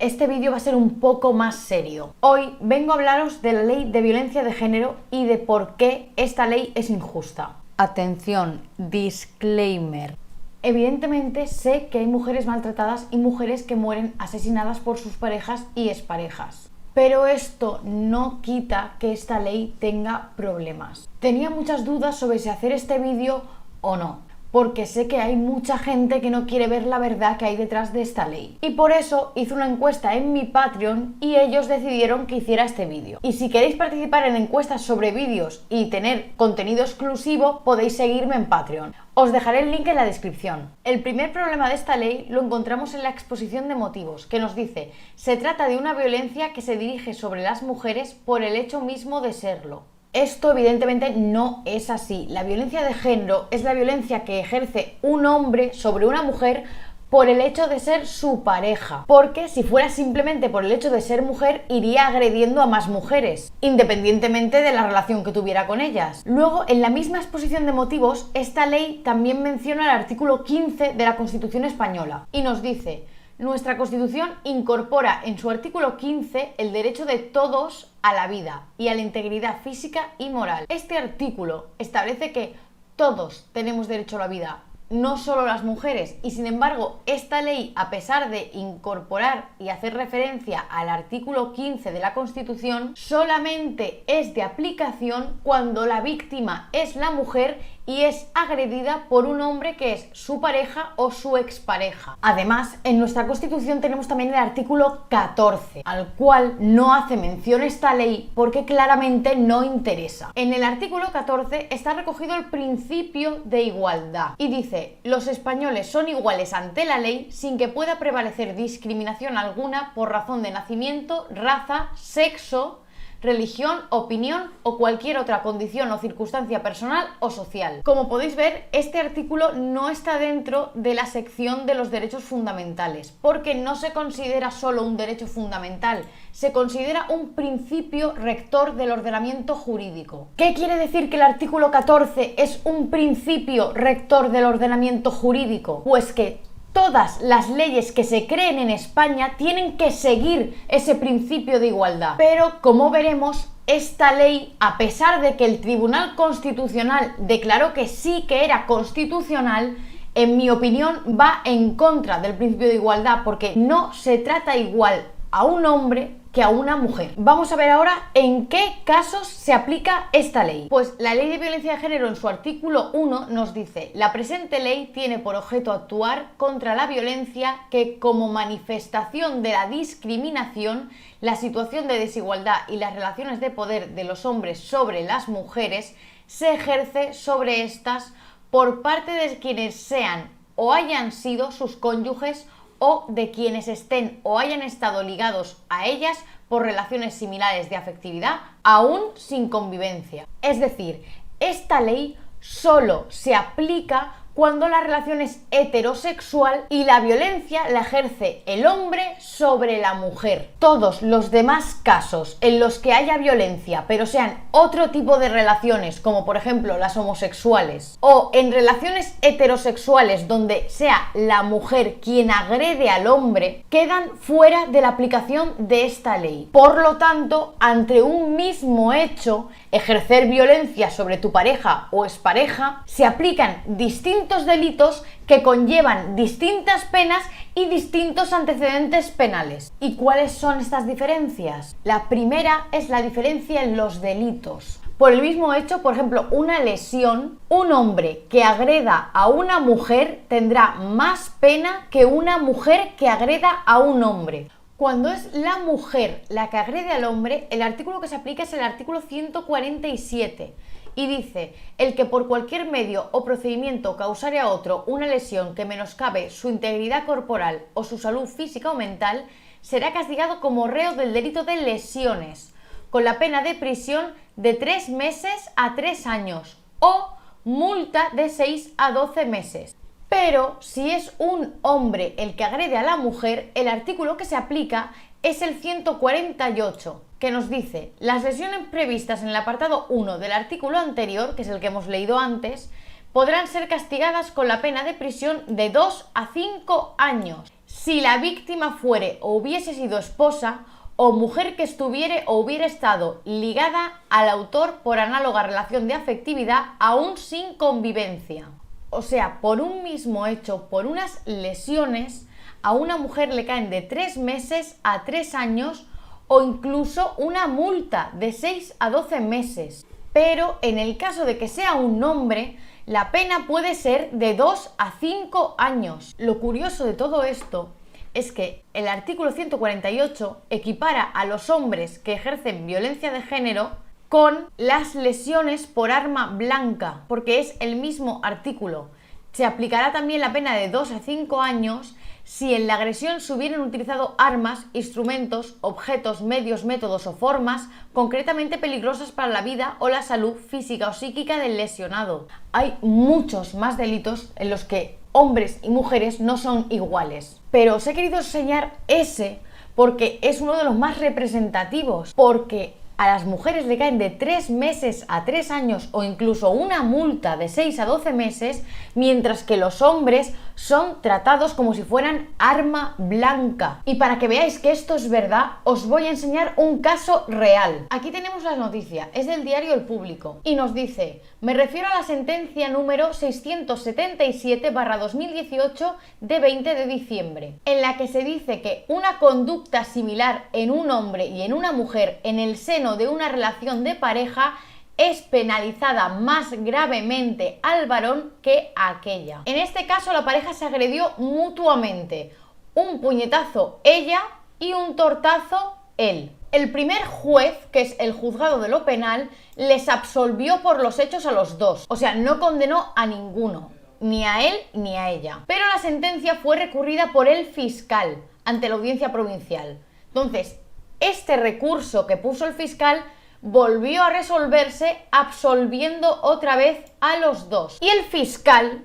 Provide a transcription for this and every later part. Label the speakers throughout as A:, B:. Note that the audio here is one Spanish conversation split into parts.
A: Este vídeo va a ser un poco más serio. Hoy vengo a hablaros de la ley de violencia de género y de por qué esta ley es injusta. Atención, disclaimer. Evidentemente sé que hay mujeres maltratadas y mujeres que mueren asesinadas por sus parejas y exparejas. Pero esto no quita que esta ley tenga problemas. Tenía muchas dudas sobre si hacer este vídeo o no, porque sé que hay mucha gente que no quiere ver la verdad que hay detrás de esta ley. Y por eso hice una encuesta en mi Patreon y ellos decidieron que hiciera este vídeo. Y si queréis participar en encuestas sobre vídeos y tener contenido exclusivo, podéis seguirme en Patreon. Os dejaré el link en la descripción. El primer problema de esta ley lo encontramos en la exposición de motivos, que nos dice: se trata de una violencia que se dirige sobre las mujeres por el hecho mismo de serlo. Esto evidentemente no es así. La violencia de género es la violencia que ejerce un hombre sobre una mujer por el hecho de ser su pareja. Porque si fuera simplemente por el hecho de ser mujer, iría agrediendo a más mujeres, independientemente de la relación que tuviera con ellas. Luego, en la misma exposición de motivos, esta ley también menciona el artículo 15 de la Constitución española y nos dice: nuestra Constitución incorpora en su artículo 15 el derecho de todos a la vida y a la integridad física y moral. Este artículo establece que todos tenemos derecho a la vida, no solo las mujeres, y sin embargo esta ley, a pesar de incorporar y hacer referencia al artículo 15 de la Constitución, solamente es de aplicación cuando la víctima es la mujer y es agredida por un hombre que es su pareja o su expareja. Además, en nuestra Constitución tenemos también el artículo 14, al cual no hace mención esta ley porque claramente no interesa. En el artículo 14 está recogido el principio de igualdad y dice: los españoles son iguales ante la ley sin que pueda prevalecer discriminación alguna por razón de nacimiento, raza, sexo, religión, opinión o cualquier otra condición o circunstancia personal o social. Como podéis ver, este artículo no está dentro de la sección de los derechos fundamentales, porque no se considera solo un derecho fundamental, se considera un principio rector del ordenamiento jurídico. ¿Qué quiere decir que el artículo 14 es un principio rector del ordenamiento jurídico? Pues que todas las leyes que se creen en España tienen que seguir ese principio de igualdad. Pero, como veremos, esta ley, a pesar de que el Tribunal Constitucional declaró que sí que era constitucional, en mi opinión va en contra del principio de igualdad, porque no se trata igual a un hombre que a una mujer. Vamos a ver ahora en qué casos se aplica esta ley. Pues la Ley de Violencia de Género, en su artículo 1, nos dice: la presente ley tiene por objeto actuar contra la violencia que, como manifestación de la discriminación, la situación de desigualdad y las relaciones de poder de los hombres sobre las mujeres, se ejerce sobre estas por parte de quienes sean o hayan sido sus cónyuges o de quienes estén o hayan estado ligados a ellas por relaciones similares de afectividad, aún sin convivencia. Es decir, esta ley solo se aplica cuando la relación es heterosexual y la violencia la ejerce el hombre sobre la mujer. Todos los demás casos en los que haya violencia, pero sean otro tipo de relaciones, como por ejemplo las homosexuales, o en relaciones heterosexuales donde sea la mujer quien agrede al hombre, quedan fuera de la aplicación de esta ley. Por lo tanto, ante un mismo hecho, ejercer violencia sobre tu pareja o expareja, se aplican distintos delitos que conllevan distintas penas y distintos antecedentes penales. ¿Y cuáles son estas diferencias? La primera es la diferencia en los delitos. Por el mismo hecho, por ejemplo, una lesión, un hombre que agreda a una mujer tendrá más pena que una mujer que agreda a un hombre. Cuando es la mujer la que agrede al hombre, el artículo que se aplica es el artículo 147 y dice: el que por cualquier medio o procedimiento causare a otro una lesión que menoscabe su integridad corporal o su salud física o mental, será castigado como reo del delito de lesiones, con la pena de prisión de 3 meses a 3 años o multa de 6 a 12 meses. Pero si es un hombre el que agrede a la mujer, el artículo que se aplica es el 148, que nos dice: las lesiones previstas en el apartado 1 del artículo anterior, que es el que hemos leído antes, podrán ser castigadas con la pena de prisión de 2 a 5 años, si la víctima fuere o hubiese sido esposa o mujer que estuviere o hubiera estado ligada al autor por análoga relación de afectividad aún sin convivencia. O sea, por un mismo hecho, por unas lesiones, a una mujer le caen de 3 meses a 3 años o incluso una multa de 6 a 12 meses. Pero en el caso de que sea un hombre, la pena puede ser de 2 a 5 años. Lo curioso de todo esto es que el artículo 148 equipara a los hombres que ejercen violencia de género con las lesiones por arma blanca, porque es el mismo artículo. Se aplicará también la pena de 2 a 5 años si en la agresión se hubieran utilizado armas, instrumentos, objetos, medios, métodos o formas concretamente peligrosas para la vida o la salud física o psíquica del lesionado. Hay muchos más delitos en los que hombres y mujeres no son iguales, pero os he querido enseñar ese porque es uno de los más representativos, porque a las mujeres le caen de 3 meses a 3 años o incluso una multa de 6 a 12 meses, mientras que los hombres son tratados como si fueran arma blanca. Y para que veáis que esto es verdad, os voy a enseñar un caso real. Aquí tenemos la noticia, es del diario El Público y nos dice: me refiero a la sentencia número 677/2018 de 20 de diciembre, en la que se dice que una conducta similar en un hombre y en una mujer en el seno de una relación de pareja es penalizada más gravemente al varón que a aquella. En este caso, la pareja se agredió mutuamente, un puñetazo ella y un tortazo él. El primer juez, que es el juzgado de lo penal, les absolvió por los hechos a los dos, o sea, no condenó a ninguno, ni a él ni a ella. Pero la sentencia fue recurrida por el fiscal ante la audiencia provincial. Entonces, este recurso que puso el fiscal volvió a resolverse absolviendo otra vez a los dos. Y el fiscal,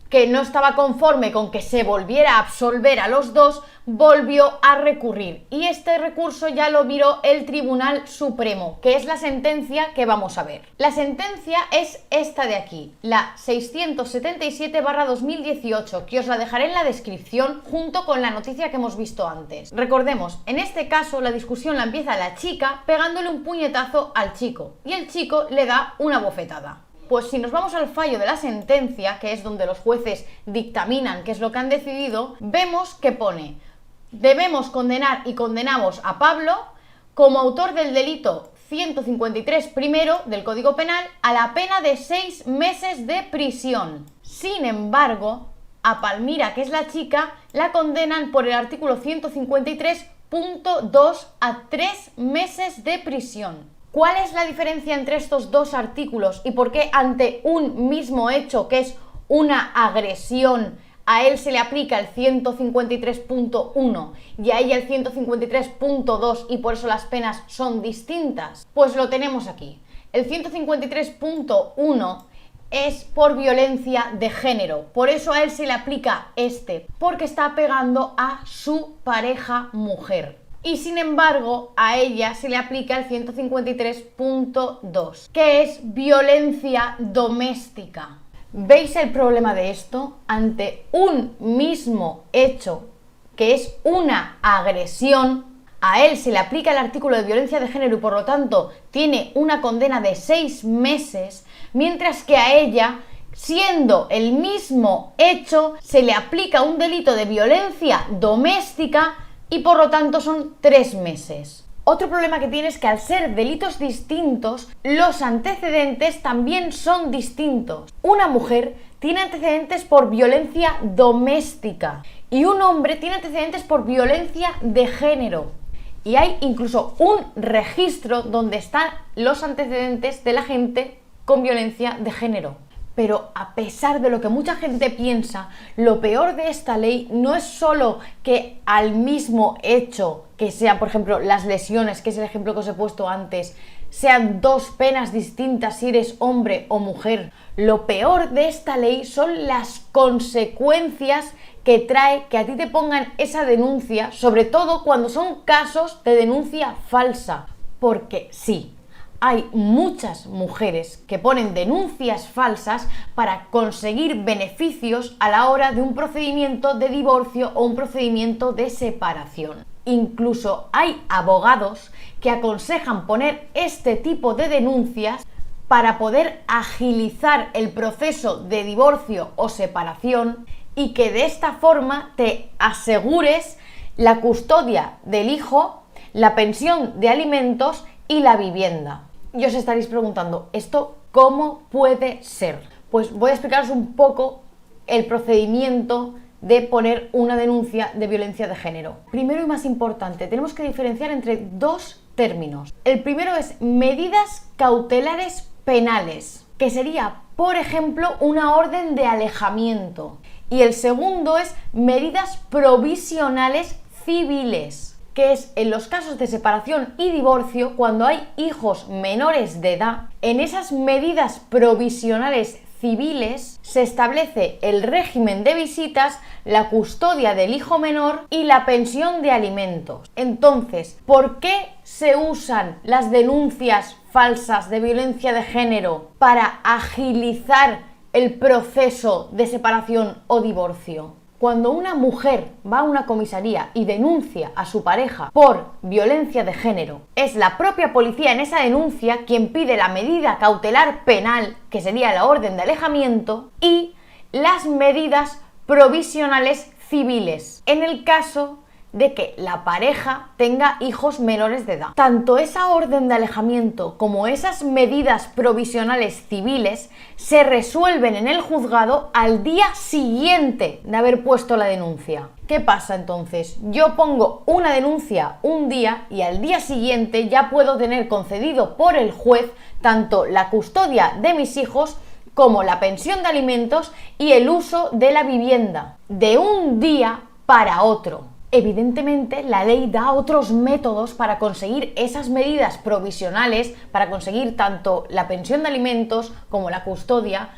A: que no estaba conforme con que se volviera a absolver a los dos, volvió a recurrir. Y este recurso ya lo miró el Tribunal Supremo, que es la sentencia que vamos a ver. La sentencia es esta de aquí, la 677/2018, que os la dejaré en la descripción junto con la noticia que hemos visto antes. Recordemos, en este caso la discusión la empieza la chica pegándole un puñetazo al chico y el chico le da una bofetada. Pues si nos vamos al fallo de la sentencia, que es donde los jueces dictaminan qué es lo que han decidido, vemos que pone: debemos condenar y condenamos a Pablo como autor del delito 153 primero del Código Penal a la pena de 6 meses de prisión. Sin embargo, a Palmira, que es la chica, la condenan por el artículo 153.2 a 3 meses de prisión. ¿Cuál es la diferencia entre estos dos artículos y por qué ante un mismo hecho, que es una agresión, a él se le aplica el 153.1 y a ella el 153.2 y por eso las penas son distintas? Pues lo tenemos aquí. El 153.1 es por violencia de género, por eso a él se le aplica este, porque está pegando a su pareja mujer. Y sin embargo, a ella se le aplica el 153.2, que es violencia doméstica. ¿Veis el problema de esto? Ante un mismo hecho, que es una agresión, a él se le aplica el artículo de violencia de género y por lo tanto tiene una condena de 6 meses, mientras que a ella, siendo el mismo hecho, se le aplica un delito de violencia doméstica y por lo tanto son 3 meses. Otro problema que tiene es que al ser delitos distintos, los antecedentes también son distintos. Una mujer tiene antecedentes por violencia doméstica y un hombre tiene antecedentes por violencia de género. Y hay incluso un registro donde están los antecedentes de la gente con violencia de género. Pero a pesar de lo que mucha gente piensa, lo peor de esta ley no es solo que al mismo hecho, que sean, por ejemplo, las lesiones, que es el ejemplo que os he puesto antes, sean 2 penas distintas si eres hombre o mujer. Lo peor de esta ley son las consecuencias que trae que a ti te pongan esa denuncia, sobre todo cuando son casos de denuncia falsa. Porque sí, hay muchas mujeres que ponen denuncias falsas para conseguir beneficios a la hora de un procedimiento de divorcio o un procedimiento de separación. Incluso hay abogados que aconsejan poner este tipo de denuncias para poder agilizar el proceso de divorcio o separación y que de esta forma te asegures la custodia del hijo, la pensión de alimentos y la vivienda. Y os estaréis preguntando, ¿esto cómo puede ser? Pues voy a explicaros un poco el procedimiento de poner una denuncia de violencia de género. Primero y más importante, tenemos que diferenciar entre dos términos. El primero es medidas cautelares penales, que sería, por ejemplo, una orden de alejamiento. Y el segundo es medidas provisionales civiles, que es en los casos de separación y divorcio, cuando hay hijos menores de edad, en esas medidas provisionales civiles se establece el régimen de visitas, la custodia del hijo menor y la pensión de alimentos. Entonces, ¿por qué se usan las denuncias falsas de violencia de género para agilizar el proceso de separación o divorcio? Cuando una mujer va a una comisaría y denuncia a su pareja por violencia de género, es la propia policía en esa denuncia quien pide la medida cautelar penal, que sería la orden de alejamiento, y las medidas provisionales civiles, en el caso de que la pareja tenga hijos menores de edad. Tanto esa orden de alejamiento como esas medidas provisionales civiles se resuelven en el juzgado al día siguiente de haber puesto la denuncia. ¿Qué pasa entonces? Yo pongo una denuncia un día y al día siguiente ya puedo tener concedido por el juez tanto la custodia de mis hijos como la pensión de alimentos y el uso de la vivienda, de un día para otro. Evidentemente, la ley da otros métodos para conseguir esas medidas provisionales, para conseguir tanto la pensión de alimentos como la custodia,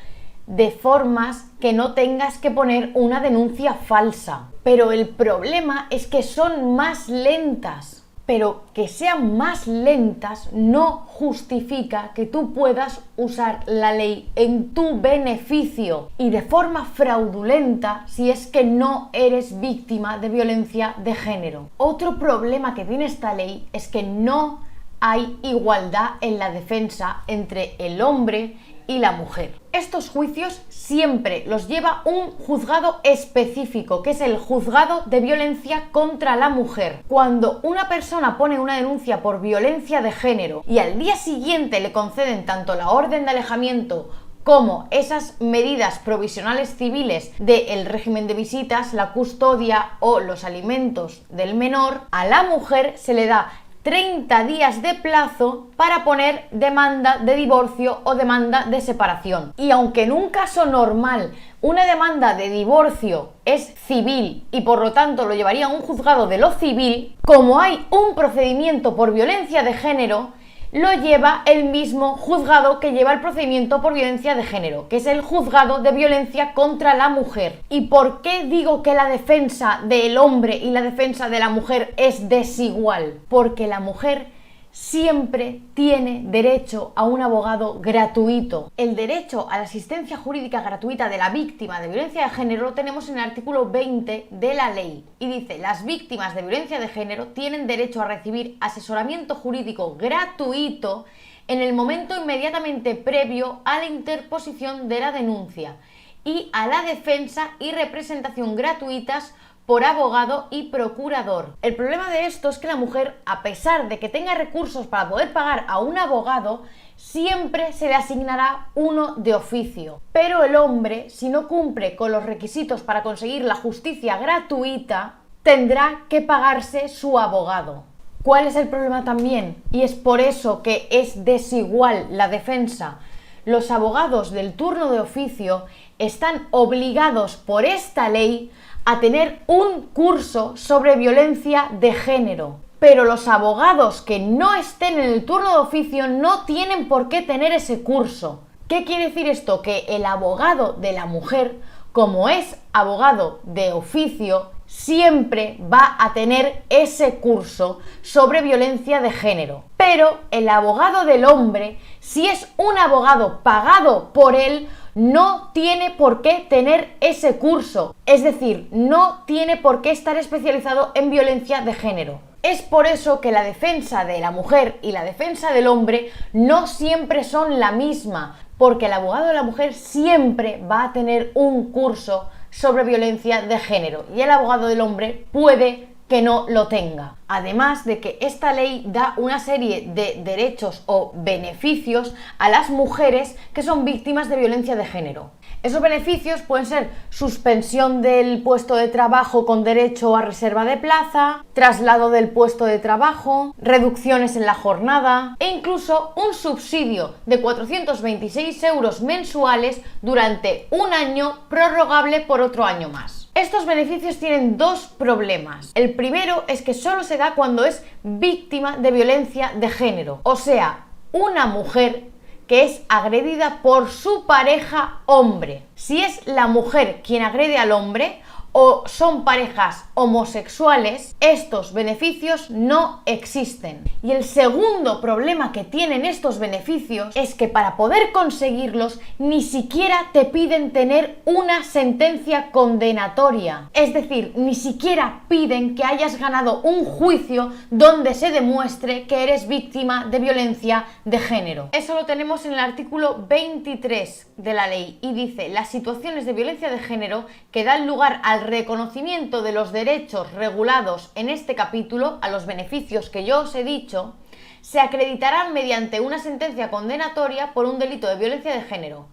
A: de formas que no tengas que poner una denuncia falsa. Pero el problema es que son más lentas. Pero que sean más lentas no justifica que tú puedas usar la ley en tu beneficio y de forma fraudulenta si es que no eres víctima de violencia de género. Otro problema que tiene esta ley es que no hay igualdad en la defensa entre el hombre y la mujer. Estos juicios siempre los lleva un juzgado específico, que es el juzgado de violencia contra la mujer. Cuando una persona pone una denuncia por violencia de género y al día siguiente le conceden tanto la orden de alejamiento como esas medidas provisionales civiles del régimen de visitas, la custodia o los alimentos del menor, a la mujer se le da 30 días de plazo para poner demanda de divorcio o demanda de separación. Y aunque en un caso normal una demanda de divorcio es civil y por lo tanto lo llevaría a un juzgado de lo civil, como hay un procedimiento por violencia de género, lo lleva el mismo juzgado que lleva el procedimiento por violencia de género, que es el juzgado de violencia contra la mujer. ¿Y por qué digo que la defensa del hombre y la defensa de la mujer es desigual? Porque la mujer siempre tiene derecho a un abogado gratuito. El derecho a la asistencia jurídica gratuita de la víctima de violencia de género lo tenemos en el artículo 20 de la ley y dice: las víctimas de violencia de género tienen derecho a recibir asesoramiento jurídico gratuito en el momento inmediatamente previo a la interposición de la denuncia y a la defensa y representación gratuitas por abogado y procurador. El problema de esto es que la mujer, a pesar de que tenga recursos para poder pagar a un abogado, siempre se le asignará uno de oficio. Pero el hombre, si no cumple con los requisitos para conseguir la justicia gratuita, tendrá que pagarse su abogado. ¿Cuál es el problema también? Y es por eso que es desigual la defensa. Los abogados del turno de oficio están obligados por esta ley a tener un curso sobre violencia de género. Pero los abogados que no estén en el turno de oficio no tienen por qué tener ese curso. ¿Qué quiere decir esto? Que el abogado de la mujer, como es abogado de oficio, siempre va a tener ese curso sobre violencia de género. Pero el abogado del hombre, si es un abogado pagado por él, no tiene por qué tener ese curso. Es decir, no tiene por qué estar especializado en violencia de género. Es por eso que la defensa de la mujer y la defensa del hombre no siempre son la misma, porque el abogado de la mujer siempre va a tener un curso sobre violencia de género y el abogado del hombre puede que no lo tenga. Además de que esta ley da una serie de derechos o beneficios a las mujeres que son víctimas de violencia de género. Esos beneficios pueden ser suspensión del puesto de trabajo con derecho a reserva de plaza, traslado del puesto de trabajo, reducciones en la jornada e incluso un subsidio de 426 euros mensuales durante un año prorrogable por otro año más. Estos beneficios tienen dos problemas. El primero es que solo se da cuando es víctima de violencia de género, o sea, una mujer que es agredida por su pareja hombre. Si es la mujer quien agrede al hombre o son parejas homosexuales, estos beneficios no existen. Y el segundo problema que tienen estos beneficios es que para poder conseguirlos ni siquiera te piden tener una sentencia condenatoria. Es decir, ni siquiera piden que hayas ganado un juicio donde se demuestre que eres víctima de violencia de género. Eso lo tenemos en el artículo 23 de la ley y dice: las situaciones de violencia de género que dan lugar al reconocimiento de los derechos regulados en este capítulo, a los beneficios que yo os he dicho, se acreditarán mediante una sentencia condenatoria por un delito de violencia de género.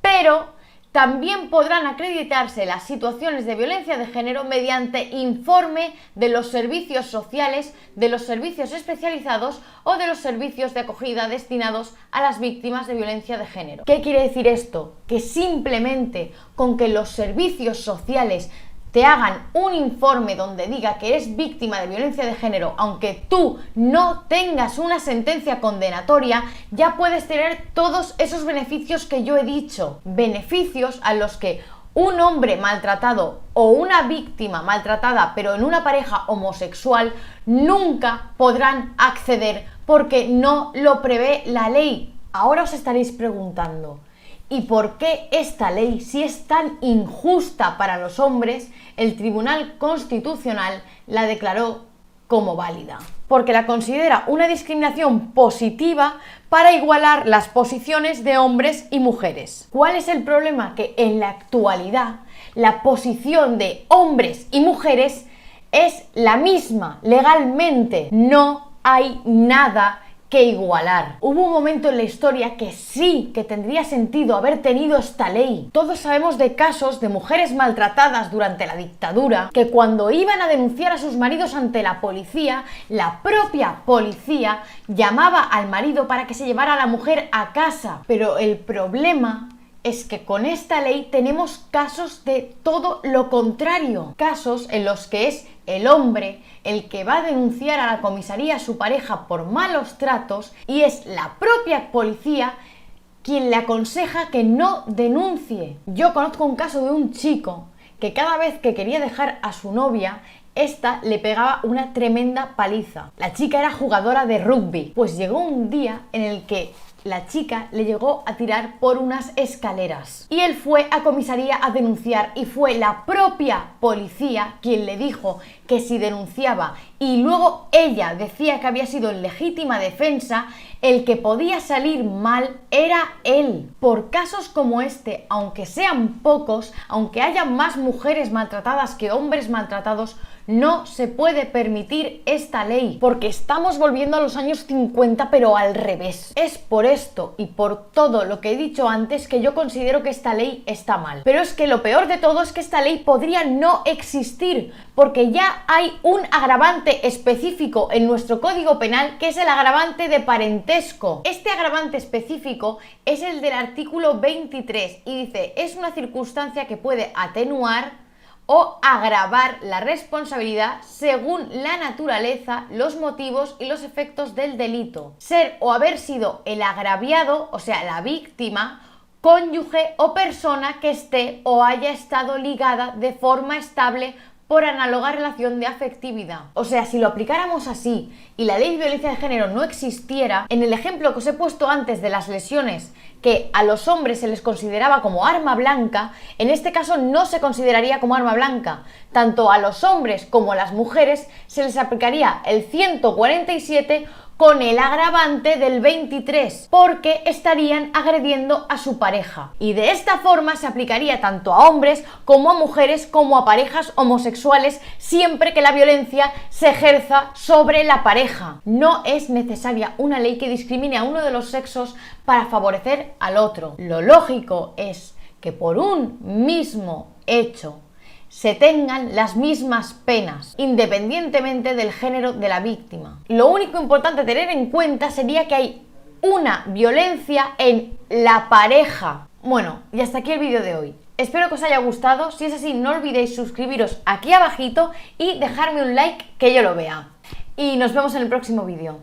A: Pero también podrán acreditarse las situaciones de violencia de género mediante informe de los servicios sociales, de los servicios especializados o de los servicios de acogida destinados a las víctimas de violencia de género. ¿Qué quiere decir esto? Que simplemente con que los servicios sociales te hagan un informe donde diga que eres víctima de violencia de género, aunque tú no tengas una sentencia condenatoria, ya puedes tener todos esos beneficios que yo he dicho. Beneficios a los que un hombre maltratado o una víctima maltratada, pero en una pareja homosexual, nunca podrán acceder porque no lo prevé la ley. Ahora os estaréis preguntando: ¿y por qué esta ley, si es tan injusta para los hombres, el Tribunal Constitucional la declaró como válida? Porque la considera una discriminación positiva para igualar las posiciones de hombres y mujeres. ¿Cuál es el problema? Que en la actualidad la posición de hombres y mujeres es la misma legalmente. No hay nada que igualar. Hubo un momento en la historia que sí que tendría sentido haber tenido esta ley. Todos sabemos de casos de mujeres maltratadas durante la dictadura que cuando iban a denunciar a sus maridos ante la policía, la propia policía llamaba al marido para que se llevara a la mujer a casa. Pero el problema es que con esta ley tenemos casos de todo lo contrario. Casos en los que es el hombre el que va a denunciar a la comisaría a su pareja por malos tratos y es la propia policía quien le aconseja que no denuncie. Yo conozco un caso de un chico que cada vez que quería dejar a su novia, esta le pegaba una tremenda paliza. La chica era jugadora de rugby. Pues llegó un día en el que la chica le llegó a tirar por unas escaleras y él fue a comisaría a denunciar y fue la propia policía quien le dijo que si denunciaba y luego ella decía que había sido en legítima defensa, el que podía salir mal era él. Por casos como este, aunque sean pocos, aunque haya más mujeres maltratadas que hombres maltratados, no se puede permitir esta ley, porque estamos volviendo a los años 50 pero al revés. Es por esto y por todo lo que he dicho antes que yo considero que esta ley está mal. Pero es que lo peor de todo es que esta ley podría no existir, porque ya hay un agravante específico en nuestro Código Penal que es el agravante de parentesco. Este agravante específico es el del artículo 23 y dice: es una circunstancia que puede atenuar o agravar la responsabilidad según la naturaleza, los motivos y los efectos del delito. Ser o haber sido el agraviado, o sea, la víctima, cónyuge o persona que esté o haya estado ligada de forma estable por análoga relación de afectividad. O sea, si lo aplicáramos así y la ley de violencia de género no existiera, en el ejemplo que os he puesto antes de las lesiones que a los hombres se les consideraba como arma blanca, en este caso no se consideraría como arma blanca. Tanto a los hombres como a las mujeres se les aplicaría el 147 con el agravante del 23, porque estarían agrediendo a su pareja. Y de esta forma se aplicaría tanto a hombres como a mujeres como a parejas homosexuales, siempre que la violencia se ejerza sobre la pareja. No es necesaria una ley que discrimine a uno de los sexos para favorecer al otro. Lo lógico es que por un mismo hecho se tengan las mismas penas, independientemente del género de la víctima. Lo único importante a tener en cuenta sería que hay una violencia en la pareja. Bueno, y hasta aquí el vídeo de hoy. Espero que os haya gustado. Si es así, no olvidéis suscribiros aquí abajito y dejarme un like que yo lo vea. Y nos vemos en el próximo vídeo.